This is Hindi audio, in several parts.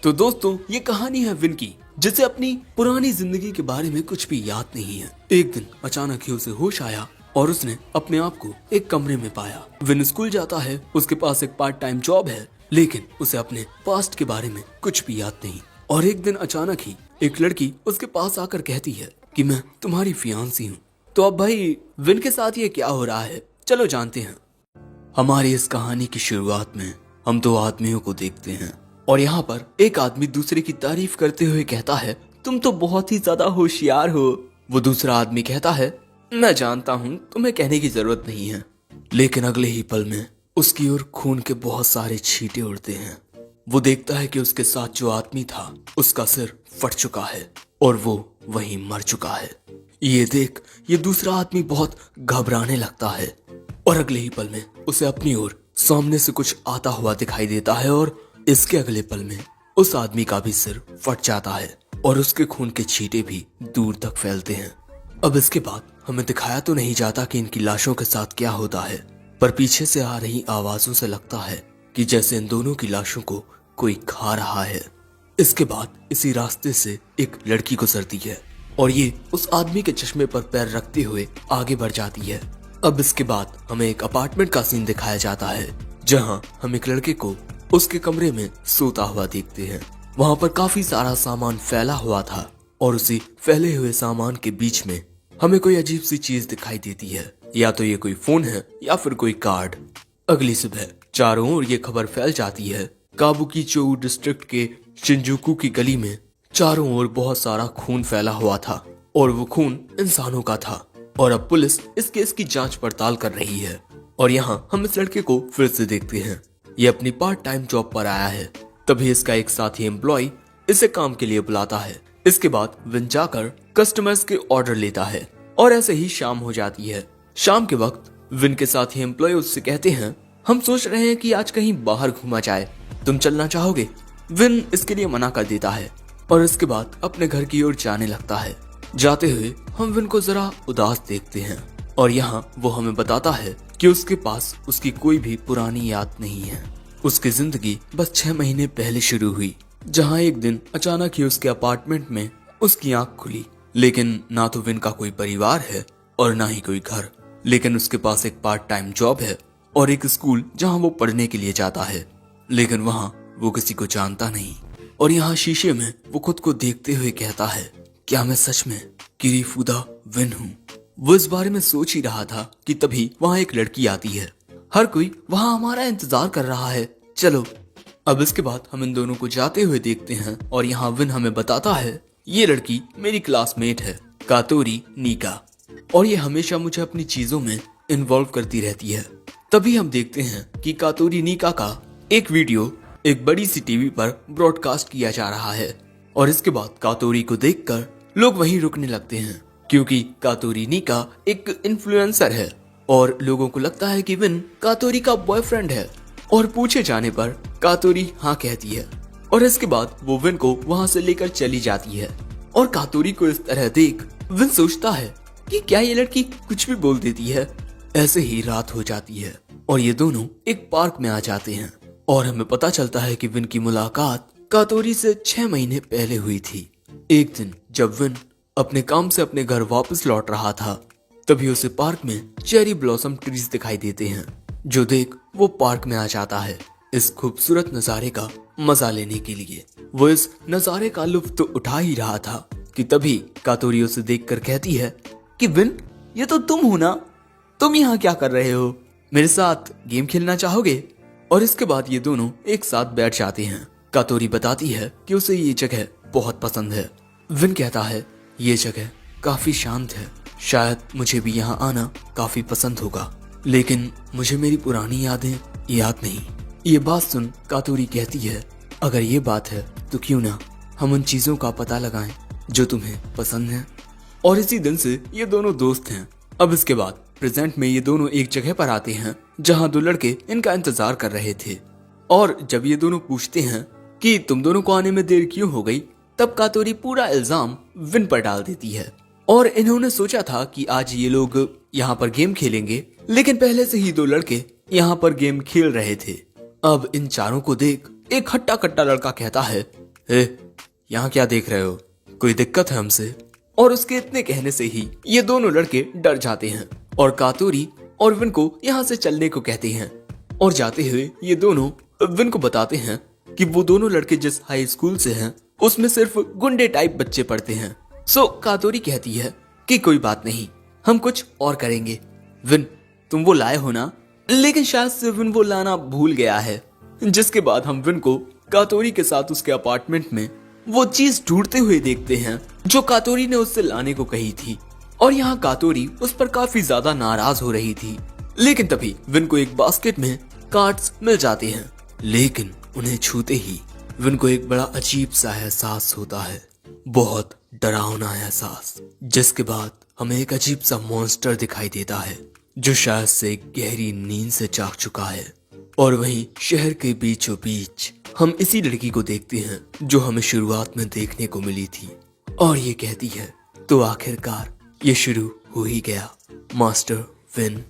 तो दोस्तों ये कहानी है विन की, जिसे अपनी पुरानी जिंदगी के बारे में कुछ भी याद नहीं है। एक दिन अचानक ही उसे होश आया और उसने अपने आप को एक कमरे में पाया। विन स्कूल जाता है, उसके पास एक पार्ट टाइम जॉब है, लेकिन उसे अपने पास्ट के बारे में कुछ भी याद नहीं। और एक दिन अचानक ही एक लड़की उसके पास आकर कहती है कि मैं तुम्हारी फियांसी हूँ। तो अब भाई विन के साथ ये क्या हो रहा है, चलो जानते हैं। हमारी इस कहानी की शुरुआत में हम दो आदमियों को देखते हैं और यहाँ पर एक आदमी दूसरे की तारीफ करते हुए कहता है, तुम तो बहुत ही ज्यादा होशियार हो। वो दूसरा आदमी कहता है, मैं जानता हूँ, तुम्हें कहने की जरूरत नहीं है। लेकिन अगले ही पल में उसकी ओर खून के बहुत सारे छींटे उड़ते हैं। वो देखता है कि उसके साथ जो आदमी था उसका सिर फट चुका है और वो वहीं मर चुका है। ये देख ये दूसरा आदमी बहुत घबराने लगता है और अगले ही पल में उसे अपनी ओर सामने से कुछ आता हुआ दिखाई देता है और इसके अगले पल में उस आदमी का भी सिर फट जाता है और उसके खून के छींटे भी दूर तक फैलते हैं। अब इसके बाद हमें दिखाया तो नहीं जाता कि इनकी लाशों के साथ क्या होता है, पर पीछे से आ रही आवाजों से लगता है कि जैसे इन दोनों की लाशों को कोई खा रहा है। इसके बाद इसी रास्ते से एक लड़की गुजरती है और ये उस आदमी के चश्मे पर पैर रखते हुए आगे बढ़ जाती है। अब इसके बाद हमें एक अपार्टमेंट का सीन दिखाया जाता है, जहां हम एक लड़के को उसके कमरे में सोता हुआ देखते हैं। वहां पर काफी सारा सामान फैला हुआ था और उसी फैले हुए सामान के बीच में हमें कोई अजीब सी चीज दिखाई देती है, या तो ये कोई फोन है या फिर कोई कार्ड। अगली सुबह चारों ओर ये खबर फैल जाती है, काबुकी-चो डिस्ट्रिक्ट के शिंजुकू की गली में चारों ओर बहुत सारा खून फैला हुआ था और वो खून इंसानों का था और अब पुलिस इस केस की जांच पड़ताल कर रही है। और यहाँ हम इस लड़के को फिर से देखते हैं। ये अपनी पार्ट टाइम जॉब पर आया है, तभी इसका एक साथी एम्प्लॉय इसे काम के लिए बुलाता है। इसके बाद विन जाकर कस्टमर्स के ऑर्डर लेता है और ऐसे ही शाम हो जाती है। शाम के वक्त विन के साथी एम्प्लॉय उससे कहते हैं, हम सोच रहे हैं कि आज कहीं बाहर घूमा जाए, तुम चलना चाहोगे? विन इसके लिए मना कर देता है और इसके बाद अपने घर की ओर जाने लगता है। जाते हुए हम विन को जरा उदास देखते हैं और यहाँ वो हमें बताता है कि उसके पास उसकी कोई भी पुरानी याद नहीं है। उसकी जिंदगी बस 6 महीने पहले शुरू हुई, जहाँ एक दिन अचानक ही उसके अपार्टमेंट में उसकी आंख खुली। लेकिन ना तो विन का कोई परिवार है और ना ही कोई घर, लेकिन उसके पास एक पार्ट टाइम जॉब है और एक स्कूल जहाँ वो पढ़ने के लिए जाता है, लेकिन वहाँ वो किसी को जानता नहीं। और यहाँ शीशे में वो खुद को देखते हुए कहता है, क्या मैं सच में किरीफुदा विन हूँ? वो इस बारे में सोच ही रहा था कि तभी वहाँ एक लड़की आती है। हर कोई वहाँ हमारा इंतजार कर रहा है, चलो। अब इसके बाद हम इन दोनों को जाते हुए देखते हैं और यहाँ विन हमें बताता है, ये लड़की मेरी क्लासमेट है, कातोरी नीका, और ये हमेशा मुझे अपनी चीजों में इन्वॉल्व करती रहती है। तभी हम देखते हैं कि कातोरी नीका का एक वीडियो एक बड़ी सी टीवी पर ब्रॉडकास्ट किया जा रहा है और इसके बाद कातोरी को देखकर लोग वहीं रुकने लगते हैं, क्योंकि कातोरी नीका एक इन्फ्लुएंसर है और लोगों को लगता है कि विन कातोरी का बॉयफ्रेंड है। और पूछे जाने पर कातोरी हाँ कहती है और इसके बाद वो विन को वहां से लेकर चली जाती है। और कातोरी को इस तरह देख विन सोचता है कि क्या ये लड़की कुछ भी बोल देती है। ऐसे ही रात हो जाती है और ये दोनों एक पार्क में आ जाते हैं और हमें पता चलता है कि विन की मुलाकात कातोरी से 6 महीने पहले हुई थी। एक दिन जब विन अपने काम से अपने घर वापस लौट रहा था, तभी उसे पार्क में चेरी ब्लॉसम ट्रीज दिखाई देते हैं, जो देख वो पार्क में आ जाता है इस खूबसूरत नजारे का मजा लेने के लिए। वो इस नजारे का लुत्फ तो उठा ही रहा था कि तभी कातोरी उसे देखकर कहती है कि विन, ये तो तुम हो ना, तुम यहाँ क्या कर रहे हो? मेरे साथ गेम खेलना चाहोगे? और इसके बाद ये दोनों एक साथ बैठ जाते हैं। कातोरी बताती है कि उसे ये जगह बहुत पसंद है। विन कहता है, ये जगह काफी शांत है, शायद मुझे भी यहाँ आना काफी पसंद होगा, लेकिन मुझे मेरी पुरानी यादें याद नहीं। ये बात सुन कातोरी कहती है, अगर ये बात है तो क्यों ना हम उन चीजों का पता लगाएं जो तुम्हें पसंद है। और इसी दिन से ये दोनों दोस्त हैं। अब इसके बाद प्रेजेंट में ये दोनों एक जगह पर आते हैं जहाँ दो लड़के इनका इंतजार कर रहे थे। और जब ये दोनों पूछते हैं कि तुम दोनों को आने में देर क्यों हो गई, तब कातोरी पूरा इल्जाम विन पर डाल देती है। और इन्होंने सोचा था कि आज ये लोग यहाँ पर गेम खेलेंगे, लेकिन पहले से ही 2 लड़के यहाँ पर गेम खेल रहे थे। अब इन चारों को देख एक हट्टा कट्टा लड़का कहता है, यहाँ क्या देख रहे हो, कोई दिक्कत है हमसे? और उसके इतने कहने से ही ये दोनों लड़के डर जाते हैं और कातोरी और विन को यहाँ से चलने को कहते हैं। और जाते हुए ये दोनों विन को बताते हैं कि वो दोनों लड़के जिस हाई स्कूल से हैं उसमें सिर्फ गुंडे टाइप बच्चे पढ़ते हैं। सो कातोरी कहती है कि कोई बात नहीं, हम कुछ और करेंगे। विन, तुम वो लाए हो ना? लेकिन शायद से विन वो लाना भूल गया है। जिसके बाद हम विन को कातोरी के साथ उसके अपार्टमेंट में वो चीज ढूंढते हुए देखते हैं जो कातोरी ने उससे लाने को कही थी। और यहाँ कातोरी उस पर काफी ज्यादा नाराज हो रही थी। लेकिन तभी विन को एक बास्केट में कार्ड्स मिल जाते हैं, लेकिन उन्हें छूते ही विन को एक बड़ा अजीब सा एहसास होता है, बहुत डरावना एहसास। जिसके बाद हमें एक अजीब सा मॉन्स्टर दिखाई देता है जो शायद से एक गहरी नींद से जाग चुका है। और वहीं शहर के बीचों बीच हम इसी लड़की को देखते हैं जो हमें शुरुआत में देखने को मिली थी। और ये कहती है तो आखिरकार ये शुरू हो ही गया, मास्टर विन।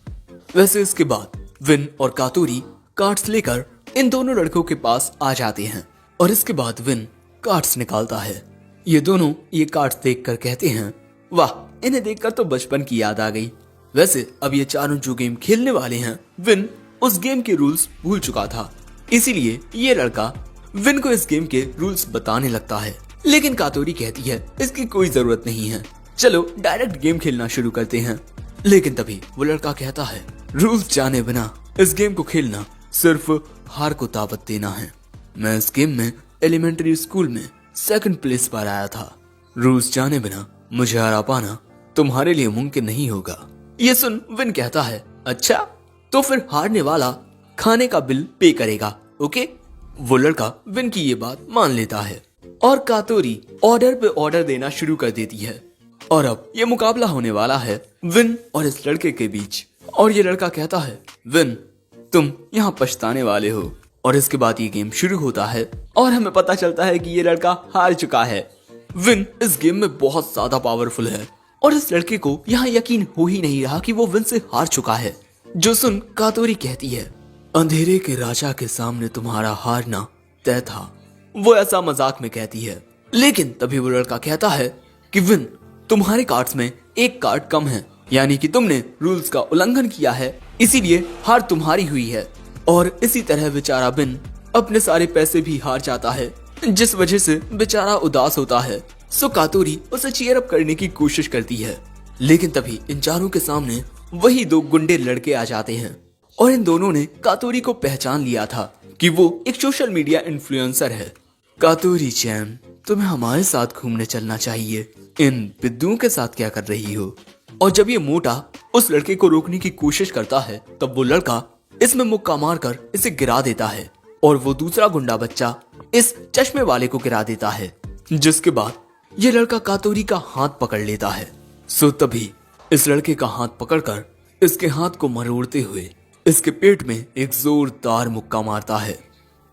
वैसे इसके बाद विन और कातोरी कार्ड्स लेकर इन दोनों लड़कों के पास आ जाते हैं और इसके बाद विन कार्ड्स निकालता है। ये दोनों ये कार्ड्स देखकर कहते हैं वाह, इन्हें देखकर तो बचपन की याद आ गई। वैसे अब ये चारों जो गेम खेलने वाले हैं, विन उस गेम के रूल्स भूल चुका था, इसीलिए ये लड़का विन को इस गेम के रूल्स बताने लगता है। लेकिन कातोरी कहती है इसकी कोई जरूरत नहीं है, चलो डायरेक्ट गेम खेलना शुरू करते हैं। लेकिन तभी वो लड़का कहता है रूल्स जाने बिना इस गेम को खेलना सिर्फ हार को ताकत देना है। मैं इस गेम में एलिमेंट्री स्कूल में 2nd प्लेस पर आया था, रूल्स जाने बिना मुझे हरा पाना तुम्हारे लिए मुमकिन नहीं होगा। ये सुन विन कहता है अच्छा, तो फिर हारने वाला खाने का बिल पे करेगा, ओके? वो लड़का विन की ये बात मान लेता है और कातोरी ऑर्डर पे ऑर्डर देना शुरू कर देती है। और अब ये मुकाबला होने वाला है विन और इस लड़के के बीच। और ये लड़का कहता है विन, तुम यहाँ पछताने वाले हो। और इसके बाद ये गेम शुरू होता है और हमें पता चलता है कि ये लड़का हार चुका है। विन इस गेम में बहुत ज्यादा पावरफुल है और इस लड़के को यहाँ यकीन हो ही नहीं रहा कि वो विन से हार चुका है। जो सुन कातोरी कहती है अंधेरे के राजा के सामने तुम्हारा हारना तय था। वो ऐसा मजाक में कहती है, लेकिन तभी वो लड़का कहता है कि विन, तुम्हारे कार्ड्स में एक कार्ड कम है, यानी कि तुमने रूल्स का उल्लंघन किया है, इसीलिए हार तुम्हारी हुई है। और इसी तरह बेचारा विन अपने सारे पैसे भी हार जाता है, जिस वजह से बेचारा उदास होता है। सो कातोरी उसे चीयर अप करने की कोशिश करती है, लेकिन तभी इन चारों के सामने वही 2 गुंडे लड़के आ जाते हैं और इन दोनों ने कातोरी को पहचान लिया था कि वो एक सोशल मीडिया इन्फ्लुएंसर है। कातोरी चैन, तुम्हें हमारे साथ घूमने चलना चाहिए, इन बिद्दुओं के साथ क्या कर रही हो? और जब ये मोटा उस लड़के को रोकने की कोशिश करता है तब वो लड़का इसमें मुक्का मारकर इसे गिरा देता है और वो दूसरा गुंडा बच्चा इस चश्मे वाले को गिरा देता है। जिसके बाद ये लड़का कातोरी का हाथ पकड़ लेता है। सो तभी इस लड़के का हाथ पकड़कर इसके हाथ को मरोड़ते हुए इसके पेट में एक जोरदार मुक्का मारता है।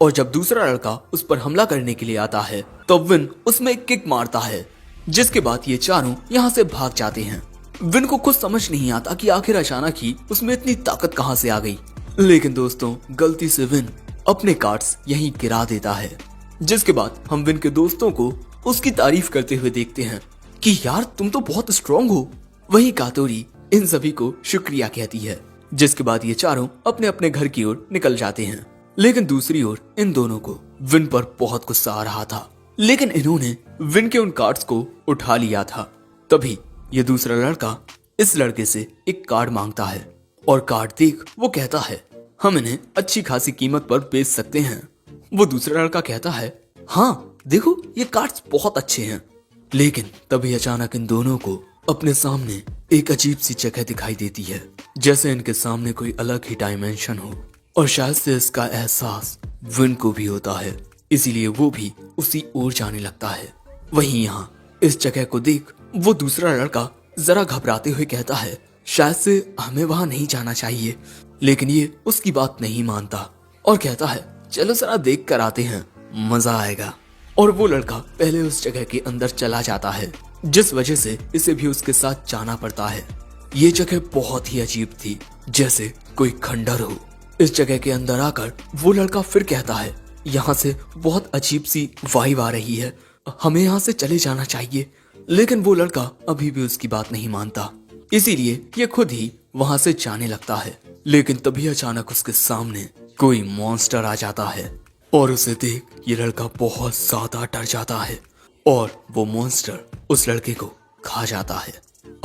और जब दूसरा लड़का उस पर हमला करने के लिए आता है तब विन उसमें एक किक मारता है। जिसके बाद ये चारों यहाँ से भाग जाते हैं। विन को कुछ समझ नहीं आता कि आखिर अचानक ही उसमें इतनी ताकत कहाँ से आ गई। लेकिन दोस्तों, गलती से विन अपने कार्ड्स यहीं गिरा देता है। जिसके बाद हम विन के दोस्तों को उसकी तारीफ करते हुए देखते हैं कि यार तुम तो बहुत स्ट्रांग हो। वहीं कातोरी इन सभी को शुक्रिया कहती है। जिसके बाद ये चारों अपने अपने घर की ओर निकल जाते हैं। लेकिन दूसरी ओर इन दोनों को विन पर बहुत गुस्सा आ रहा था, लेकिन इन्होंने विन के उन कार्ड्स को उठा लिया था। तभी ये दूसरा लड़का इस लड़के से एक कार्ड मांगता है और कार्ड देख वो कहता है हम इन्हें अच्छी खासी कीमत पर बेच सकते हैं। वो दूसरा लड़का कहता है हाँ देखो ये कार्ड्स बहुत अच्छे हैं। लेकिन तभी अचानक इन दोनों को अपने सामने एक अजीब सी जगह दिखाई देती है, जैसे इनके सामने कोई अलग ही डायमेंशन हो। और शायद से इसका एहसास विन को भी होता है, इसीलिए वो भी उसी ओर जाने लगता है। वहीं यहाँ इस जगह को देख वो दूसरा लड़का जरा घबराते हुए कहता है शायद से हमें वहां नहीं जाना चाहिए। लेकिन ये उसकी बात नहीं मानता और कहता है चलो जरा देख कर आते हैं, मजा आएगा। और वो लड़का पहले उस जगह के अंदर चला जाता है, जिस वजह से इसे भी उसके साथ जाना पड़ता है। ये जगह बहुत ही अजीब थी, जैसे कोई खंडर हो। इस जगह के अंदर आकर वो लड़का फिर कहता है यहाँ से बहुत अजीब सी वाइब आ रही है, हमें यहाँ से चले जाना चाहिए। लेकिन वो लड़का अभी भी उसकी बात नहीं मानता, इसीलिए ये खुद ही वहाँ से जाने लगता है। लेकिन तभी अचानक उसके सामने कोई मॉन्स्टर आ जाता है और उसे देख ये लड़का बहुत ज्यादा डर जाता है और वो मॉन्स्टर उस लड़के को खा जाता है।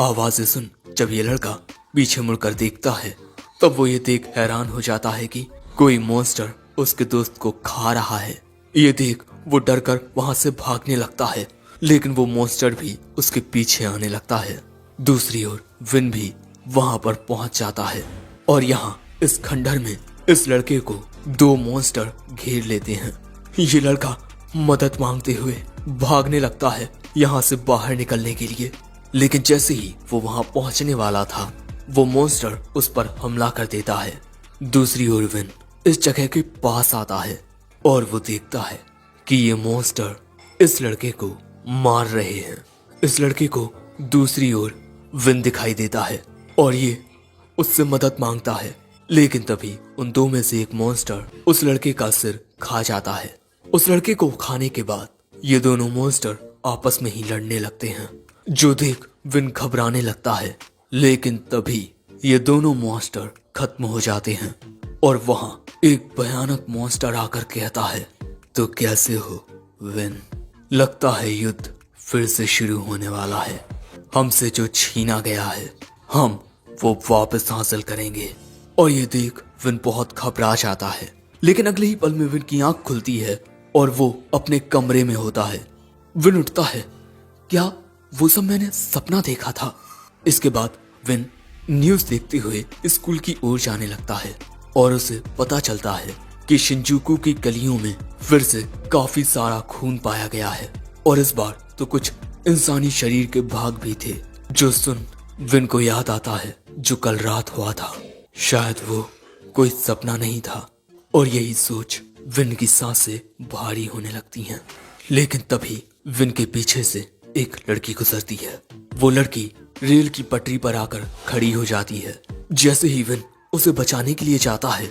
आवाजें सुन जब ये लड़का पीछे मुड़कर देखता है तब वो ये देख हैरान हो जाता है कि कोई मॉन्स्टर उसके दोस्त को खा रहा है। ये देख वो डर कर वहां से भागने लगता है, लेकिन वो मॉन्स्टर भी उसके पीछे आने लगता है। दूसरी ओर विन भी वहां पर पहुंच जाता है और यहाँ इस खंडहर में इस लड़के को दो मॉन्स्टर घेर लेते हैं। ये लड़का मदद मांगते हुए भागने लगता है यहाँ से बाहर निकलने के लिए, लेकिन जैसे ही वो वहां पहुंचने वाला था वो मॉन्स्टर उस पर हमला कर देता है। दूसरी ओर विन इस जगह के पास आता है और वो देखता है कि ये मॉन्स्टर इस लड़के को मार रहे हैं। इस लड़के को दूसरी ओर विन दिखाई देता है और ये उससे मदद मांगता है, लेकिन तभी उन दो में से एक मॉन्स्टर उस लड़के का सिर खा जाता है। उस लड़के को खाने के बाद ये दोनों मॉन्स्टर आपस में ही लड़ने लगते हैं, जो देख विन घबराने लगता है। लेकिन तभी ये दोनों मॉन्स्टर खत्म हो जाते हैं और वहां एक भयानक मॉन्स्टर आकर कहता है, तो कैसे हो विन? लगता है युद्ध फिर से शुरू होने वाला है। हमसे जो छीना गया है हम वो वापस हासिल करेंगे। और ये देख विन बहुत घबरा जाता है, लेकिन अगले ही पल में विन की आंख खुलती है और वो अपने कमरे में होता है। विन उठता है, क्या वो सब मैंने सपना देखा था? इसके बाद विन न्यूज देखते हुए स्कूल की ओर जाने लगता है और उसे पता चलता है कि शिंजूकू की गलियों में फिर से काफी सारा खून पाया गया है और इस बार तो कुछ इंसानी शरीर के भाग भी थे। जो सुन विन को याद आता है जो कल रात हुआ था, शायद वो कोई सपना नहीं था और यही सोच विन की सांसें भारी होने लगती हैं। लेकिन तभी विन के पीछे से एक लड़की गुजरती है। वो लड़की रेल की पटरी पर आकर खड़ी हो जाती है। जैसे ही विन उसे बचाने के लिए जाता है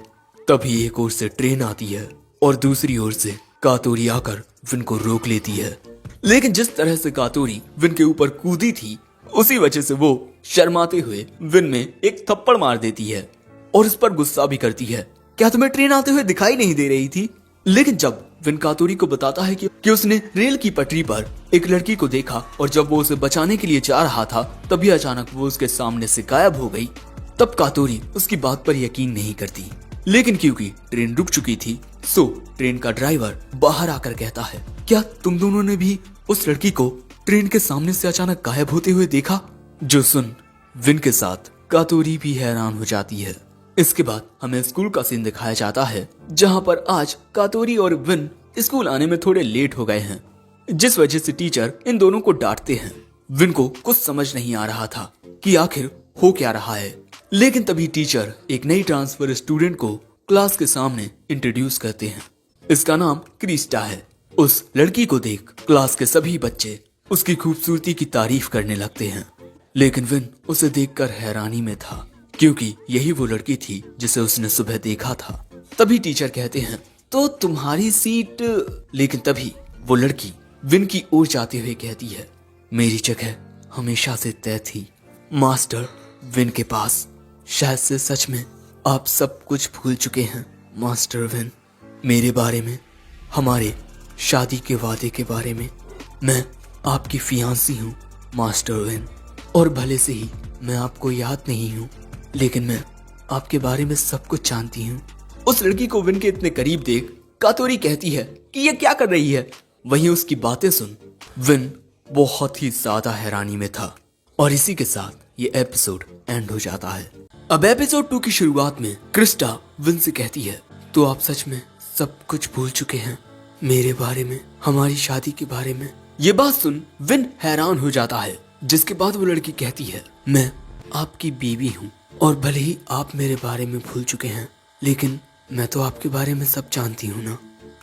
तभी एक ओर से ट्रेन आती है और दूसरी ओर से कातोरी आकर विन को रोक लेती है। लेकिन जिस तरह से कातोरी विन के ऊपर कूदी थी उसी वजह से वो शर्माते हुए विन में एक थप्पड़ मार देती है और इस पर गुस्सा भी करती है, क्या तुम्हें ट्रेन आते हुए दिखाई नहीं दे रही थी? लेकिन जब विन कातोरी को बताता है कि उसने रेल की पटरी पर एक लड़की को देखा और जब वो उसे बचाने के लिए जा रहा था तभी अचानक वो उसके सामने से गायब हो गई, तब कातोरी उसकी बात पर यकीन नहीं करती। लेकिन क्योंकि ट्रेन रुक चुकी थी सो ट्रेन का ड्राइवर बाहर आकर कहता है, क्या तुम दोनों ने भी उस लड़की को ट्रेन के सामने से अचानक गायब होते हुए देखा? जो सुन विन के साथ कातोरी भी हैरान हो जाती है। इसके बाद हमें स्कूल का सीन दिखाया जाता है जहां पर आज कातोरी और विन स्कूल आने में थोड़े लेट हो गए हैं, जिस वजह से टीचर इन दोनों को डांटते हैं। विन को कुछ समझ नहीं आ रहा था कि आखिर हो क्या रहा है, लेकिन तभी टीचर एक नई ट्रांसफर स्टूडेंट को क्लास के सामने इंट्रोड्यूस करते हैं। इसका नाम क्रिस्टा है। उस लड़की को देख क्लास के सभी बच्चे उसकी खूबसूरती की तारीफ करने लगते हैं, लेकिन विन उसे देखकर हैरानी में था क्योंकि यही वो लड़की थी जिसे उसने सुबह देखा था। तभी टीचर कहते हैं, तो तुम्हारी सीट। लेकिन तभी वो लड़की विन की ओर जाते हुए कहती है, मेरी जगह हमेशा से तय थी मास्टर विन के पास। शायद से सच में आप सब कुछ भूल चुके हैं मास्टर विन, मेरे बारे में, हमारे शादी के वादे के बारे में। मैं आपकी फियांसी हूँ मास्टर विन, और भले से ही मैं आपको याद नहीं हूँ लेकिन मैं आपके बारे में सब कुछ जानती हूँ। उस लड़की को विन के इतने करीब देख कातोरी कहती है कि ये क्या कर रही है। वहीं उसकी बातें सुन विन बहुत ही ज्यादा हैरानी में था और इसी के साथ ये एपिसोड एंड हो जाता है। अब एपिसोड 2 की शुरुआत में क्रिस्टा विन से कहती है, तो आप सच में सब कुछ भूल चुके हैं मेरे बारे में, हमारी शादी के बारे में। ये बात सुन विन हैरान हो जाता है, जिसके बाद वो लड़की कहती है, मैं आपकी बीवी हूँ और भले ही आप मेरे बारे में भूल चुके हैं लेकिन मैं तो आपके बारे में सब जानती हूँ ना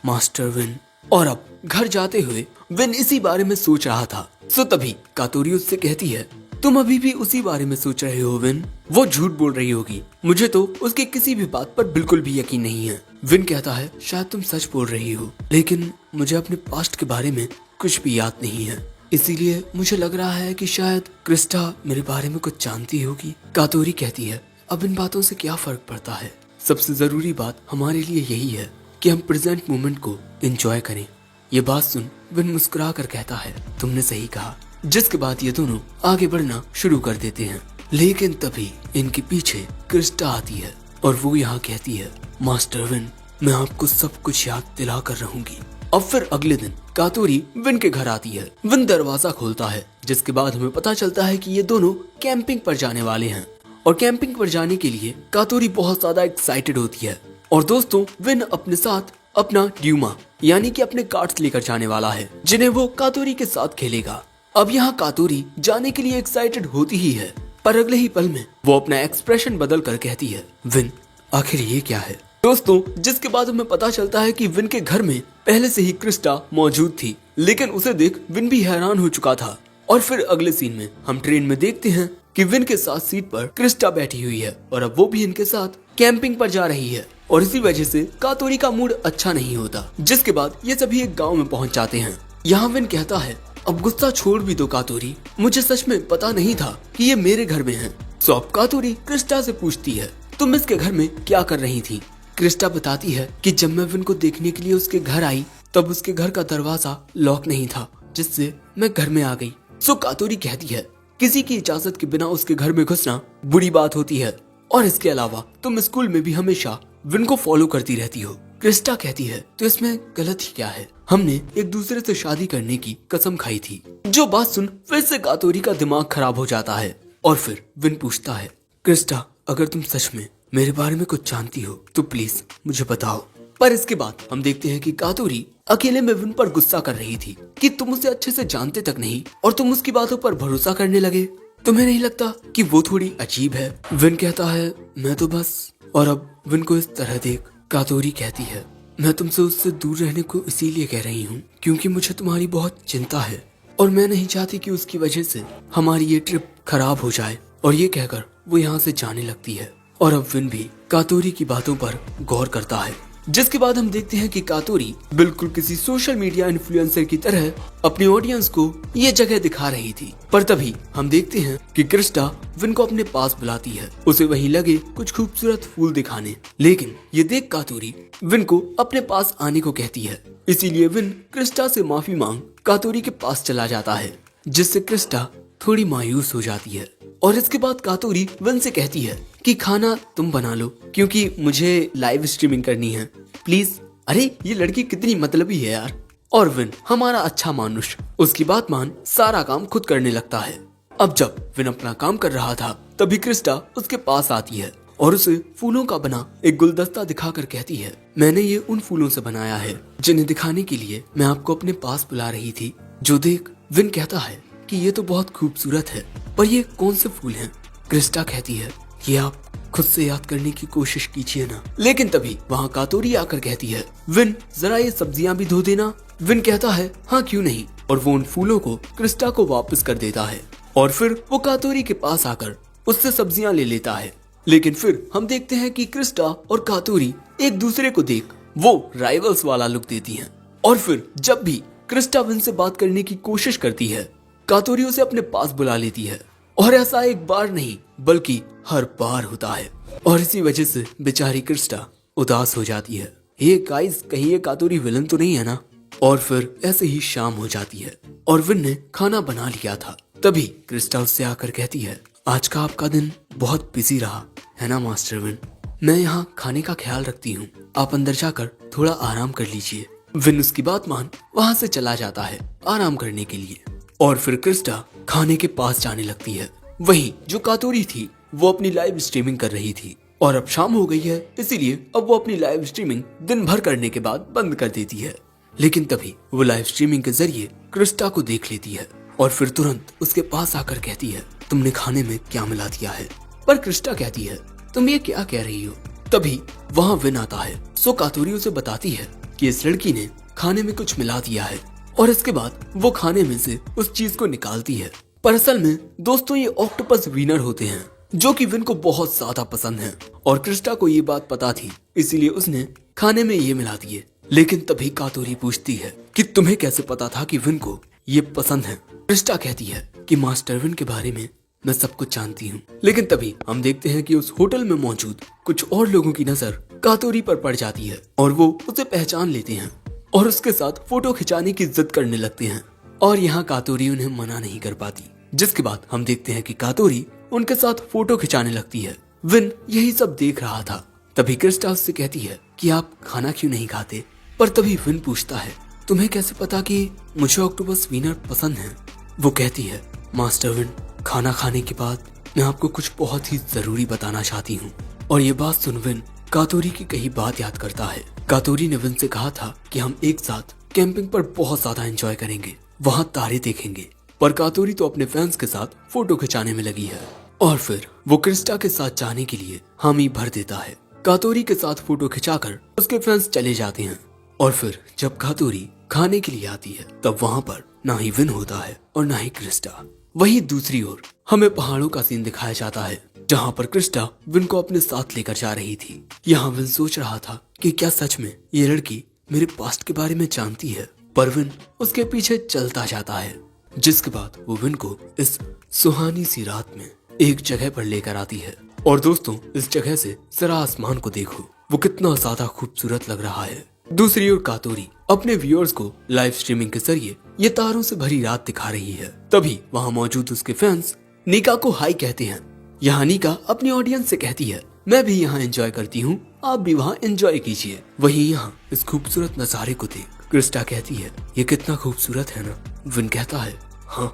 मास्टर विन। और अब घर जाते हुए विन इसी बारे में सोच रहा था। सो तभी कातोरी उससे कहती है, तुम अभी भी उसी बारे में सोच रहे हो विन? वो झूठ बोल रही होगी, मुझे तो उसकी किसी भी बात पर बिल्कुल भी यकीन नहीं है। विन कहता है शायद तुम सच बोल रही हो, लेकिन मुझे अपने पास्ट के बारे में कुछ भी याद नहीं है, इसीलिए मुझे लग रहा है कि शायद क्रिस्टा मेरे बारे में कुछ जानती होगी। कातोरी कहती है अब इन बातों से क्या फर्क पड़ता है, सबसे जरूरी बात हमारे लिए यही है कि हम प्रेजेंट मोमेंट को एंजॉय करें। ये बात सुन विन मुस्कुरा कर कहता है तुमने सही कहा, जिसके बाद ये दोनों आगे बढ़ना शुरू कर देते हैं। लेकिन तभी इनके पीछे क्रिस्टा आती है और वो यहाँ कहती है मास्टर विन, मैं आपको सब कुछ याद दिला कर रहूंगी। अब फिर अगले दिन कातोरी विन के घर आती है। विन दरवाजा खोलता है, जिसके बाद हमें पता चलता है कि ये दोनों कैंपिंग पर जाने वाले हैं और कैंपिंग पर जाने के लिए कातोरी बहुत ज्यादा एक्साइटेड होती है। और दोस्तों विन अपने साथ अपना ड्यूमा यानी कि अपने कार्ड्स लेकर जाने वाला है, जिन्हें वो कातोरी के साथ खेलेगा। अब यहाँ कातोरी जाने के लिए एक्साइटेड होती ही है, पर अगले ही पल में वो अपना एक्सप्रेशन बदल कर कहती है विन आखिर ये क्या है। दोस्तों जिसके बाद हमें पता चलता है कि विन के घर में पहले से ही क्रिस्टा मौजूद थी, लेकिन उसे देख विन भी हैरान हो चुका था। और फिर अगले सीन में हम ट्रेन में देखते हैं कि विन के साथ सीट पर क्रिस्टा बैठी हुई है और अब वो भी इनके साथ कैंपिंग पर जा रही है। और इसी वजह से कातोरी का मूड अच्छा नहीं होता। जिसके बाद ये सभी एक गाँव में पहुँच जाते हैं। यहाँ विन कहता है अब गुस्सा छोड़ भी दो कातोरी, मुझे सच में पता नहीं था कि ये मेरे घर में है। सो अब कातोरी क्रिस्टा से पूछती है तुम इसके घर में क्या कर रही थी। क्रिस्टा बताती है कि जब मैं विन को देखने के लिए उसके घर आई तब उसके घर का दरवाजा लॉक नहीं था, जिससे मैं घर में आ गई। सो कातोरी कहती है किसी की इजाजत के बिना उसके घर में घुसना बुरी बात होती है, और इसके अलावा तुम स्कूल में भी हमेशा विन को फॉलो करती रहती हो। क्रिस्टा कहती है तो इसमें गलत ही क्या है, हमने एक दूसरे से शादी करने की कसम खाई थी। जो बात सुन फिर से कातोरी का दिमाग खराब हो जाता है और फिर विन पूछता है क्रिस्टा अगर तुम सच में मेरे बारे में कुछ जानती हो तो प्लीज मुझे बताओ। पर इसके बाद हम देखते हैं कि कातोरी अकेले में विन पर गुस्सा कर रही थी कि तुम उसे अच्छे से जानते तक नहीं और तुम उसकी बातों पर भरोसा करने लगे। तुम्हें नहीं लगता कि वो थोड़ी अजीब है। विन कहता है मैं तो बस, और अब विन को इस तरह देख कातोरी कहती है मैं तुमसे उससे दूर रहने को इसीलिए कह रही हूँ क्योंकि मुझे तुम्हारी बहुत चिंता है और मैं नहीं चाहती कि उसकी वजह से हमारी ये ट्रिप खराब हो जाए। और ये कहकर वो यहाँ से जाने लगती है और अब विन भी कातोरी की बातों पर गौर करता है। जिसके बाद हम देखते हैं कि कातोरी बिल्कुल किसी सोशल मीडिया इन्फ्लुएंसर की तरह अपनी ऑडियंस को ये जगह दिखा रही थी। पर तभी हम देखते हैं कि क्रिस्टा विन को अपने पास बुलाती है, उसे वहीं लगे कुछ खूबसूरत फूल दिखाने। लेकिन ये देख कातोरी विन को अपने पास आने को कहती है, इसीलिए विन क्रिस्टा से माफी मांग कातोरी के पास चला जाता है, जिससे क्रिस्टा थोड़ी मायूस हो जाती है। और इसके बाद कातोरी विन से कहती है कि खाना तुम बना लो क्योंकि मुझे लाइव स्ट्रीमिंग करनी है प्लीज। अरे ये लड़की कितनी मतलबी है यार। और विन हमारा अच्छा मानुष उसकी बात मान सारा काम खुद करने लगता है। अब जब विन अपना काम कर रहा था तभी क्रिस्टा उसके पास आती है और उसे फूलों का बना एक गुलदस्ता दिखाकर कहती है मैंने ये उन फूलों से बनाया है जिन्हें दिखाने के लिए मैं आपको अपने पास बुला रही थी। जो देख विन कहता है कि ये तो बहुत खूबसूरत है, पर ये कौन से फूल हैं? क्रिस्टा कहती है ये आप खुद से याद करने की कोशिश कीजिए ना। लेकिन तभी वहाँ कातोरी आकर कहती है विन जरा ये सब्जियां भी धो देना। विन कहता है हाँ क्यों नहीं, और वो उन फूलों को क्रिस्टा को वापस कर देता है और फिर वो कातोरी के पास आकर उससे सब्जियां ले लेता है। लेकिन फिर हम देखते हैं कि क्रिस्टा और कातोरी एक दूसरे को देख वो राइवल्स वाला लुक देती हैं। और फिर जब भी क्रिस्टा विन से बात करने की कोशिश करती है कातोरी उसे अपने पास बुला लेती है, और ऐसा एक बार नहीं बल्कि हर बार होता है। और इसी वजह से बेचारी क्रिस्टा उदास हो जाती है। ये गाइस कहीं ये कातोरी विलन तो नहीं है ना। और फिर ऐसे ही शाम हो जाती है और विन ने खाना बना लिया था। तभी क्रिस्टा उससे आकर कहती है आज का आपका दिन बहुत बिजी रहा है ना मास्टर विन, मैं यहाँ खाने का ख्याल रखती हूँ, आप अंदर जाकर थोड़ा आराम कर लीजिए। विन उसकी बात मान वहाँ से चला जाता है आराम करने के लिए। और फिर क्रिस्टा खाने के पास जाने लगती है। वहीं जो कातोरी थी वो अपनी लाइव स्ट्रीमिंग कर रही थी और अब शाम हो गई है, इसीलिए अब वो अपनी लाइव स्ट्रीमिंग दिन भर करने के बाद बंद कर देती है। लेकिन तभी वो लाइव स्ट्रीमिंग के जरिए क्रिस्टा को देख लेती है और फिर तुरंत उसके पास आकर कहती है तुमने खाने में क्या मिला दिया है। पर क्रिस्टा कहती है तुम ये क्या कह रही हो। तभी वहाँ विन आता है। सो कातोरी उसे बताती है कि इस लड़की ने खाने में कुछ मिला दिया है और इसके बाद वो खाने में से उस चीज को निकालती है। पर असल में दोस्तों ये ऑक्टोपस वीनर होते हैं जो कि विन को बहुत ज्यादा पसंद है और क्रिस्टा को ये बात पता थी, इसीलिए उसने खाने में ये मिला दिए। लेकिन तभी कातोरी पूछती है कि तुम्हें कैसे पता था कि विन को ये पसंद है। क्रिस्टा कहती है कि मास्टर विन के बारे में मैं सब कुछ जानती हूँ। लेकिन तभी हम देखते हैं कि उस होटल में मौजूद कुछ और लोगों की नजर कातोरी पर पड़ जाती है और वो उसे पहचान लेते हैं और उसके साथ फोटो खिंचाने की जिद करने लगते हैं। और यहाँ कातोरी उन्हें मना नहीं कर पाती, जिसके बाद हम देखते हैं कि कातोरी उनके साथ फोटो खिंचाने लगती है। विन यही सब देख रहा था। तभी क्रिस्टा उससे कहती है कि आप खाना क्यों नहीं खाते। पर तभी विन पूछता है तुम्हें कैसे पता कि मुझे ऑक्टोपस वीनर पसंद है। वो कहती है मास्टर विन, खाना खाने के बाद मैं आपको कुछ बहुत ही जरूरी बताना चाहती हूँ। और ये बात सुन विन कातोरी की कही बात याद करता है। कातोरी ने विन से कहा था कि हम एक साथ कैंपिंग पर बहुत ज्यादा एंजॉय करेंगे, वहाँ तारे देखेंगे। पर कातोरी तो अपने फैंस के साथ फोटो खिंचाने में लगी है और फिर वो क्रिस्टा के साथ जाने के लिए हामी भर देता है। कातोरी के साथ फोटो खिंचाकर उसके फैंस चले जाते हैं। और फिर जब कातोरी खाने के लिए आती है तब वहाँ पर ना ही विन होता है और ना ही क्रिस्टा। वहीं दूसरी ओर हमें पहाड़ों का सीन दिखाया जाता है, जहाँ पर क्रिस्टा विन को अपने साथ लेकर जा रही थी। यहाँ विन सोच रहा था कि क्या सच में ये लड़की मेरे पास्ट के बारे में जानती है। पर विन उसके पीछे चलता जाता है, जिसके बाद वो विन को इस सुहानी सी रात में एक जगह पर लेकर आती है। और दोस्तों, इस जगह से जरा आसमान को देखो, वो कितना ज्यादा खूबसूरत लग रहा है। दूसरी ओर कातोरी अपने व्यूअर्स को लाइव स्ट्रीमिंग के जरिए ये तारों से भरी रात दिखा रही है। तभी वहाँ मौजूद उसके फैंस निका को हाई कहते हैं। यहाँ निका अपनी ऑडियंस से कहती है मैं भी यहाँ एंजॉय करती हूँ, आप भी वहाँ एंजॉय कीजिए। वहीं यहाँ इस खूबसूरत नजारे को देख क्रिस्टा कहती है ये कितना खूबसूरत है ना। विन कहता है हाँ।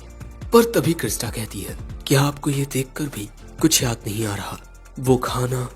पर तभी क्रिस्टा कहती है क्या आपको ये देखकर भी कुछ याद नहीं आ रहा? वो खाना,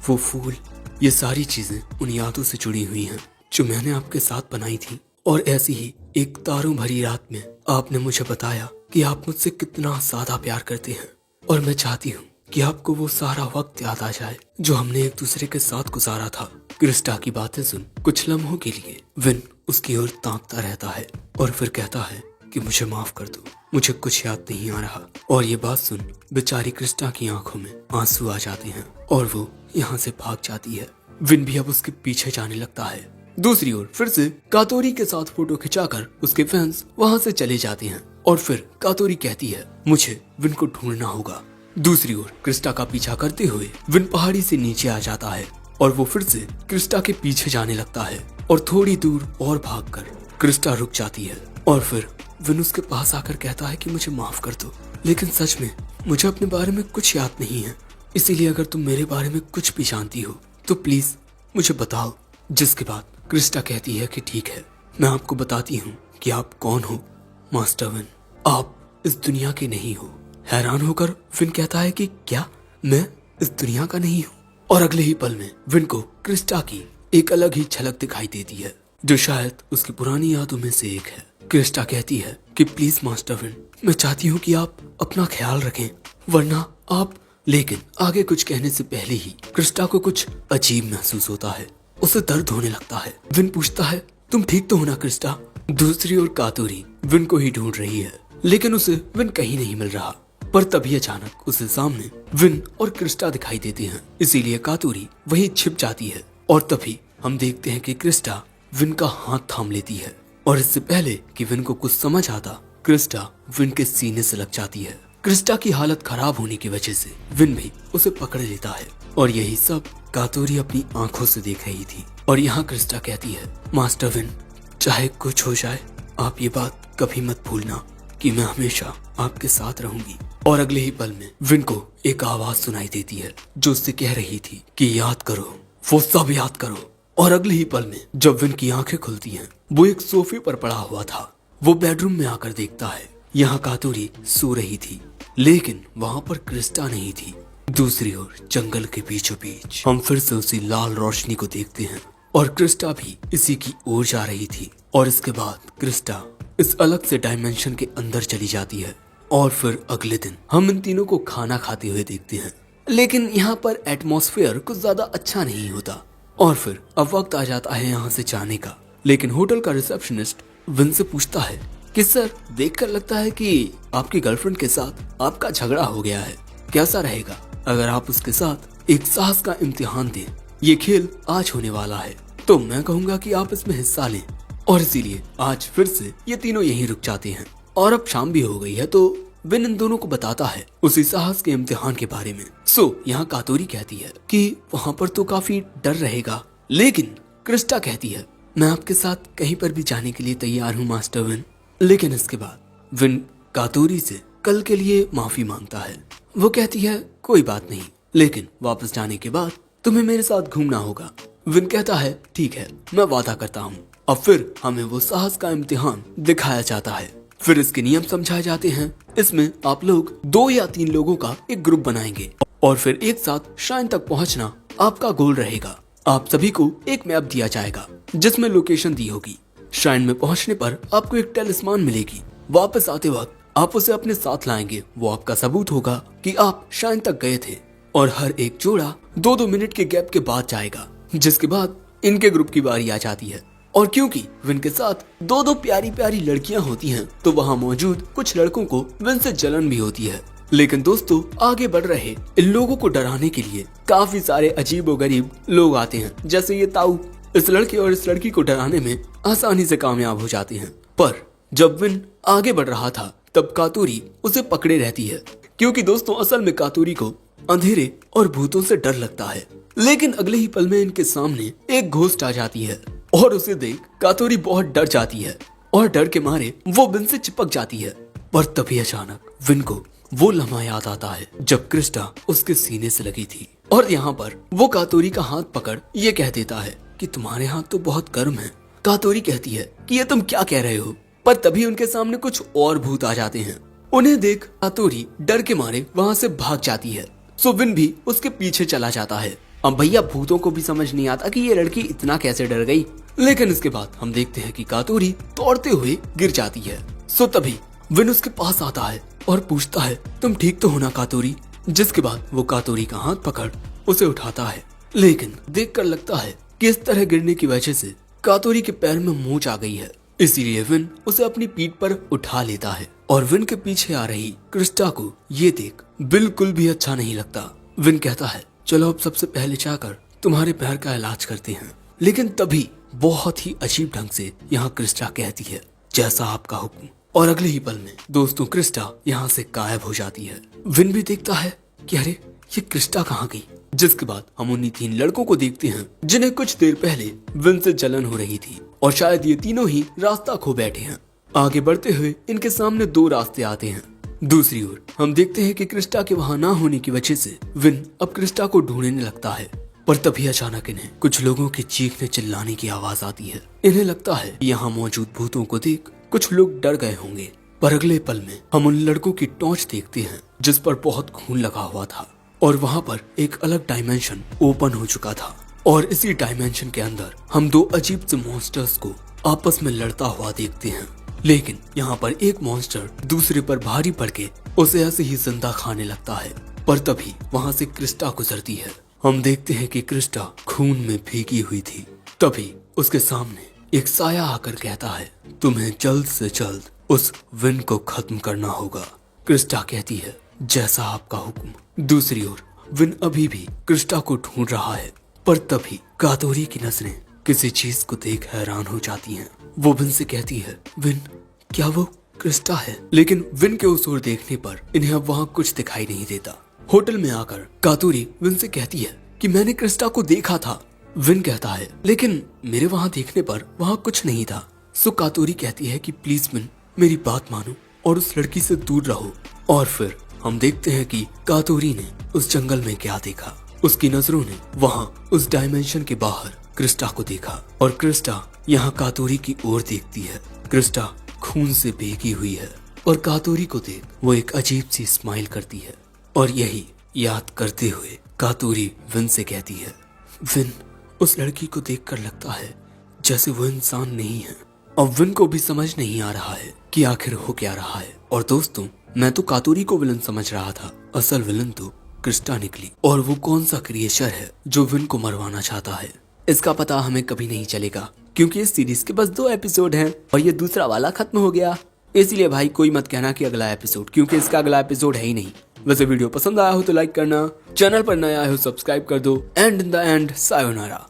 वो फूल, ये सारी चीजें उन यादों से जुड़ी हुई हैं जो मैंने आपके साथ बनाई थी। और ऐसी ही एक तारों भरी रात में आपने मुझे बताया कि आप मुझसे कितना ज्यादा प्यार करते हैं और मैं चाहती हूँ कि आपको वो सारा वक्त याद आ जाए जो हमने एक दूसरे के साथ गुजारा था। क्रिस्टा की बातें सुन कुछ लम्हों के लिए विन उसकी ओर ताकता रहता है और फिर कहता है कि मुझे माफ कर दो, मुझे कुछ याद नहीं आ रहा। और ये बात सुन बेचारी क्रिस्टा की आंखों में आंसू आ जाते हैं और वो यहाँ से भाग जाती है। विन भी अब उसके पीछे जाने लगता है। दूसरी ओर फिर से कातोरी के साथ फोटो खिंचाकर उसके फैंस वहाँ से चले जाते हैं और फिर कातोरी कहती है मुझे विन को ढूंढना होगा। दूसरी ओर क्रिस्टा का पीछा करते हुए विन पहाड़ी से नीचे आ जाता है और वो फिर से क्रिस्टा के पीछे जाने लगता है और थोड़ी दूर और भागकर क्रिस्टा रुक जाती है और फिर विन उसके पास आकर कहता है कि मुझे माफ कर दो, लेकिन सच में मुझे अपने बारे में कुछ याद नहीं है, इसीलिए अगर तुम मेरे बारे में कुछ भी जानती हो तो प्लीज मुझे बताओ। जिसके बाद क्रिस्टा कहती है कि ठीक है, मैं आपको बताती हूँ कि आप कौन हो। मास्टर विन, आप इस दुनिया के नहीं हो। हैरान होकर विन कहता है कि क्या मैं इस दुनिया का नहीं हूँ? और अगले ही पल में विन को क्रिस्टा की एक अलग ही झलक दिखाई देती है जो शायद उसकी पुरानी यादों में से एक है। क्रिस्टा कहती है कि प्लीज मास्टर विन, मैं चाहती हूँ कि आप अपना ख्याल रखें, वरना आप। लेकिन आगे कुछ कहने से पहले ही क्रिस्टा को कुछ अजीब महसूस होता है, उसे दर्द होने लगता है। विन पूछता है तुम ठीक तो हो ना क्रिस्टा? दूसरी ओर कातोरी विन को ही ढूंढ रही है, लेकिन उसे विन कहीं नहीं मिल रहा। पर तभी अचानक उसे सामने विन और क्रिस्टा दिखाई देते हैं, इसीलिए कातोरी वहीं छिप जाती है। और तभी हम देखते हैं कि क्रिस्टा विन का हाथ थाम लेती है और इससे पहले कि विन को कुछ समझ आता, क्रिस्टा विन के सीने से लग जाती है। क्रिस्टा की हालत खराब होने की वजह से विन भी उसे पकड़ लेता है और यही सब कातोरी अपनी आंखों से देख रही थी। और यहाँ क्रिस्टा कहती है मास्टर विन, चाहे कुछ हो जाए आप ये बात कभी मत भूलना कि मैं हमेशा आपके साथ रहूंगी। और अगले ही पल में विन को एक आवाज सुनाई देती है जो उससे कह रही थी कि याद करो, वो सब याद करो। और अगले ही पल में जब विन की आंखें खुलती हैं, वो एक सोफे पर पड़ा हुआ था। वो बेडरूम में आकर देखता है यहाँ कातोरी सो रही थी, लेकिन वहाँ पर क्रिस्टा नहीं थी। दूसरी ओर जंगल के बीचों बीच हम फिर से उसी लाल रोशनी को देखते हैं और क्रिस्टा भी इसी की ओर जा रही थी। और इसके बाद क्रिस्टा इस अलग से डायमेंशन के अंदर चली जाती है। और फिर अगले दिन हम इन तीनों को खाना खाते हुए देखते हैं, लेकिन यहाँ पर एटमॉस्फेयर कुछ ज्यादा अच्छा नहीं होता। और फिर अब वक्त आ जाता है यहाँ से जाने का, लेकिन होटल का रिसेप्शनिस्ट विन से पूछता है कि सर, देखकर लगता है कि आपकी गर्लफ्रेंड के साथ आपका झगड़ा हो गया है, कैसा रहेगा अगर आप उसके साथ एक साहस का इम्तिहान दें? ये खेल आज होने वाला है, तो मैं कहूँगा कि आप इसमें हिस्सा लें। और इसीलिए आज फिर से ये तीनों यहीं रुक जाते हैं। और अब शाम भी हो गई है तो विन इन दोनों को बताता है उसी साहस के इम्तिहान के बारे में। यहाँ कातोरी कहती है कि वहाँ पर तो काफी डर रहेगा, लेकिन क्रिस्टा कहती है मैं आपके साथ कहीं पर भी जाने के लिए तैयार हूँ मास्टर विन। लेकिन इसके बाद विन कातोरी से कल के लिए माफी मांगता है। वो कहती है कोई बात नहीं, लेकिन वापस जाने के बाद तुम्हें मेरे साथ घूमना होगा। विन कहता है ठीक है, मैं वादा करता हूँ। अब फिर हमें वो साहस का इम्तिहान दिखाया जाता है। फिर इसके नियम समझाए जाते हैं। इसमें आप लोग 2 या 3 लोगों का एक ग्रुप बनाएंगे और फिर एक साथ श्राइन तक पहुंचना आपका गोल रहेगा। आप सभी को एक मैप दिया जाएगा जिसमें लोकेशन दी होगी। श्राइन में पहुंचने पर आपको एक टेलिस्मान मिलेगी। वापस आते वक्त आप उसे अपने साथ लाएंगे। वो आपका सबूत होगा कि आप श्राइन तक गए थे। और हर एक जोड़ा 2-2 मिनट के गैप के बाद जाएगा, जिसके बाद इनके ग्रुप की बारी आ जाती है। और क्योंकि विन के साथ 2-2 प्यारी प्यारी लड़कियां होती हैं, तो वहाँ मौजूद कुछ लड़कों को विन से जलन भी होती है। लेकिन दोस्तों, आगे बढ़ रहे इन लोगों को डराने के लिए काफी सारे अजीबोगरीब लोग आते हैं। जैसे ये ताऊ इस लड़के और इस लड़की को डराने में आसानी से कामयाब हो जाते हैं। पर जब विन आगे बढ़ रहा था तब कातोरी उसे पकड़े रहती है, क्योंकि दोस्तों असल में कातोरी को अंधेरे और भूतों से डर लगता है। लेकिन अगले ही पल में इनके सामने एक घोस्ट आ जाती है और उसे देख कातोरी बहुत डर जाती है और डर के मारे वो विन से चिपक जाती है। पर तभी अचानक विन को वो लम्हा याद आता है जब क्रिस्टा उसके सीने से लगी थी। और यहाँ पर वो कातोरी का हाथ पकड़ ये कह देता है कि तुम्हारे हाथ तो बहुत गर्म है। कातोरी कहती है कि ये तुम क्या कह रहे हो। पर तभी उनके सामने कुछ और भूत आ जाते हैं। उन्हें देख कातोरी डर के मारे वहाँ से भाग जाती है। विन भी उसके पीछे चला जाता है। अब भैया भूतों को भी समझ नहीं आता कि ये लड़की इतना कैसे डर गई। लेकिन इसके बाद हम देखते हैं कि कातोरी दौड़ते हुए गिर जाती है। तभी विन उसके पास आता है और पूछता है तुम ठीक तो हो ना कातोरी। जिसके बाद वो कातोरी का हाथ पकड़ उसे उठाता है। लेकिन देखकर लगता है कि इस तरह गिरने की वजह से कातोरी के पैर में मोच आ गई है। इसीलिए विन उसे अपनी पीठ पर उठा लेता है। और विन के पीछे आ रही क्रिस्टा को ये देख बिल्कुल भी अच्छा नहीं लगता। विन कहता है चलो अब सबसे पहले जाकर तुम्हारे पैर का इलाज करते हैं। लेकिन तभी बहुत ही अजीब ढंग से यहाँ क्रिस्टा कहती है जैसा आपका हुक्म। और अगले ही पल में दोस्तों क्रिस्टा यहाँ से गायब हो जाती है। विन भी देखता है कि अरे ये क्रिस्टा कहाँ गई। जिसके बाद हम उन्हीं 3 लड़कों को देखते हैं जिन्हें कुछ देर पहले विन से जलन हो रही थी। और शायद ये तीनों ही रास्ता खो बैठे हैं। आगे बढ़ते हुए इनके सामने 2 रास्ते आते हैं। दूसरी ओर हम देखते हैं कि क्रिस्टा के वहाँ ना होने की वजह से विन अब क्रिस्टा को ढूंढने लगता है। पर तभी अचानक इन्हें कुछ लोगों की चीखने चिल्लाने की आवाज आती है। इन्हें लगता है यहाँ मौजूद भूतों को देख कुछ लोग डर गए होंगे। पर अगले पल में हम उन लड़कों की टॉर्च देखते हैं जिस पर बहुत खून लगा हुआ था। और वहाँ पर एक अलग डायमेंशन ओपन हो चुका था। और इसी डायमेंशन के अंदर हम 2 अजीब से मॉन्स्टर्स को आपस में लड़ता हुआ देखते हैं। लेकिन यहाँ पर एक मॉन्स्टर दूसरे पर भारी पड़ के उसे ऐसे ही जिंदा खाने लगता है। पर तभी वहाँ से क्रिस्टा गुजरती है। हम देखते हैं कि क्रिस्टा खून में भीगी हुई थी। तभी उसके सामने एक साया आकर कहता है तुम्हें जल्द से जल्द उस विन को खत्म करना होगा। क्रिस्टा कहती है जैसा आपका हुक्म। दूसरी ओर विन अभी भी क्रिस्टा को ढूंढ रहा है। पर तभी कातोरी की नजरें किसी चीज को देख हैरान हो जाती हैं। वो विन से कहती है विन क्या वो क्रिस्टा है। लेकिन विन के उस ओर देखने पर इन्हें अब वहाँ कुछ दिखाई नहीं देता। होटल में आकर कातोरी विन से कहती है कि मैंने क्रिस्टा को देखा था। विन कहता है लेकिन मेरे वहाँ देखने पर वहाँ कुछ नहीं था। कातोरी कहती है कि प्लीज विन मेरी बात मानो और उस लड़की से दूर रहो। और फिर हम देखते हैं कि कातोरी ने उस जंगल में क्या देखा। उसकी नजरों ने वहाँ उस डायमेंशन के बाहर क्रिस्टा को देखा। और क्रिस्टा यहाँ कातोरी की ओर देखती है। क्रिस्टा खून से भीगी हुई है और कातोरी को देख वो एक अजीब सी स्माइल करती है। और यही याद करते हुए कातोरी विन से कहती है विन उस लड़की को देखकर लगता है जैसे वो इंसान नहीं है। अब विन को भी समझ नहीं आ रहा है कि आखिर हो क्या रहा है। और दोस्तों मैं तो कातोरी को विलन समझ रहा था, असल विलन तो क्रिस्टा निकली। और वो कौन सा क्रिएचर है जो विन को मरवाना चाहता है, इसका पता हमें कभी नहीं चलेगा, क्योंकि इस सीरीज के बस 2 एपिसोड हैं और ये दूसरा वाला खत्म हो गया। इसलिए भाई कोई मत कहना कि अगला एपिसोड, क्योंकि इसका अगला एपिसोड है ही नहीं। वैसे वीडियो पसंद आया हो तो लाइक करना, चैनल पर नया आए हो सब्सक्राइब कर दो। And in the end sayonara.